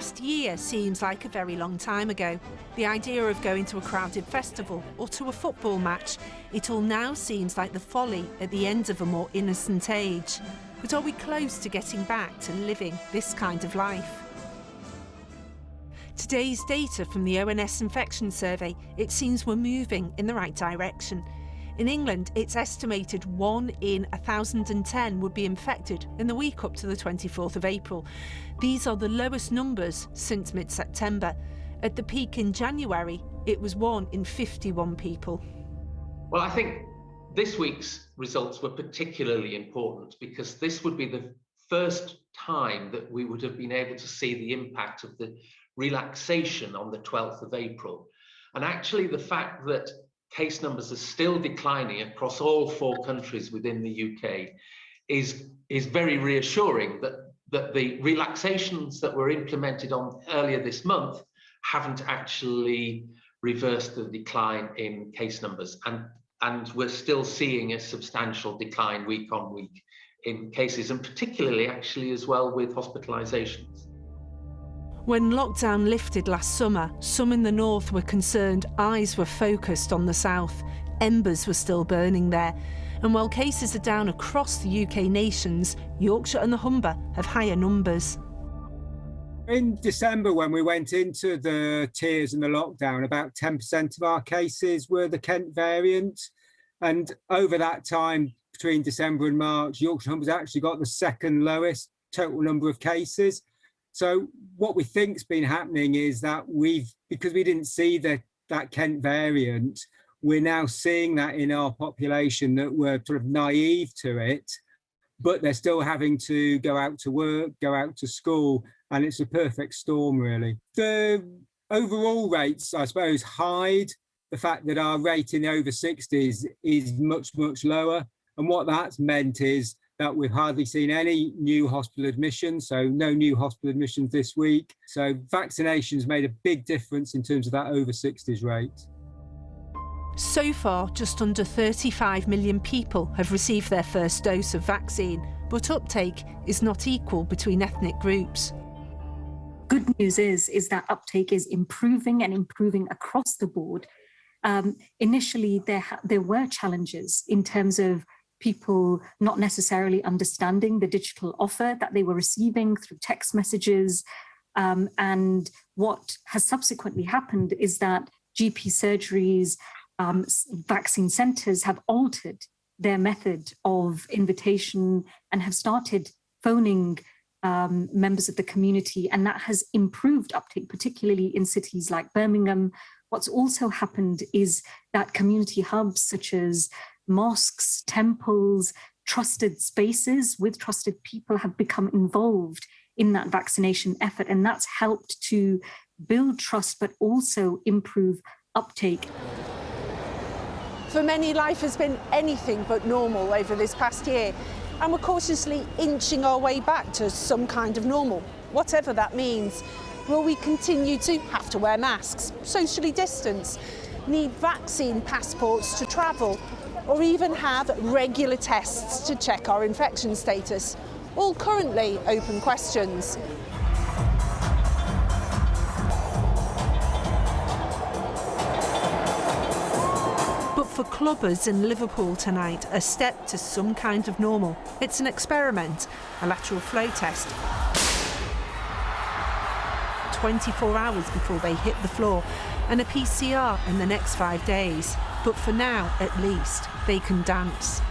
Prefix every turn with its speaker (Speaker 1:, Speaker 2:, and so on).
Speaker 1: last year seems like a very long time ago. The idea of going to a crowded festival or to a football match, it all now seems like the folly at the end of a more innocent age. But are we close to getting back to living this kind of life? Today's data from the ONS Infection Survey, it seems we're moving in the right direction. In England, it's estimated 1 in 1,010 would be infected in the week up to the 24th of April. These are the lowest numbers since mid-September. At the peak in January, it was 1 in 51 people.
Speaker 2: Well, I think this week's results were particularly important because this would be the first time that we would have been able to see the impact of the relaxation on the 12th of April. And actually the fact that case numbers are still declining across all 4 countries within the UK is very reassuring that the relaxations that were implemented on earlier this month haven't actually reversed the decline in case numbers. And we're still seeing a substantial decline week on week in cases, and particularly actually as well with hospitalisations.
Speaker 1: When lockdown lifted last summer, some in the north were concerned eyes were focused on the south. Embers were still burning there. And while cases are down across the UK nations, Yorkshire and the Humber have higher numbers.
Speaker 3: In December, when we went into the tiers and the lockdown, about 10% of our cases were the Kent variant. And over that time, between December and March, Yorkshire and Humber's actually got the second lowest total number of cases. So what we think's been happening is that because we didn't see that Kent variant, we're now seeing that in our population that were sort of naive to it, but they're still having to go out to work, go out to school, and it's a perfect storm, really. The overall rates, I suppose, hide the fact that our rate in the over 60s is much, much lower. And what that's meant is that we've hardly seen any new hospital admissions, so no new hospital admissions this week. So vaccinations made a big difference in terms of that over 60s rate.
Speaker 1: So far, just under 35 million people have received their first dose of vaccine, but uptake is not equal between ethnic groups.
Speaker 4: Good news is that uptake is improving and improving across the board. Initially, there were challenges in terms of people not necessarily understanding the digital offer that they were receiving through text messages. And what has subsequently happened is that GP surgeries, vaccine centres have altered their method of invitation and have started phoning members of the community, and that has improved uptake, particularly in cities like Birmingham. What's also happened is that community hubs such as mosques, temples, trusted spaces with trusted people have become involved in that vaccination effort, and that's helped to build trust but also improve uptake.
Speaker 1: For many, life has been anything but normal over this past year, and we're cautiously inching our way back to some kind of normal, whatever that means. Will we continue to have to wear masks, socially distance, need vaccine passports to travel, or even have regular tests to check our infection status? All currently open questions. But for clubbers in Liverpool tonight, a step to some kind of normal. It's an experiment, a lateral flow test. 24 hours before they hit the floor, and a PCR in the next 5 days. But for now, at least, they can dance.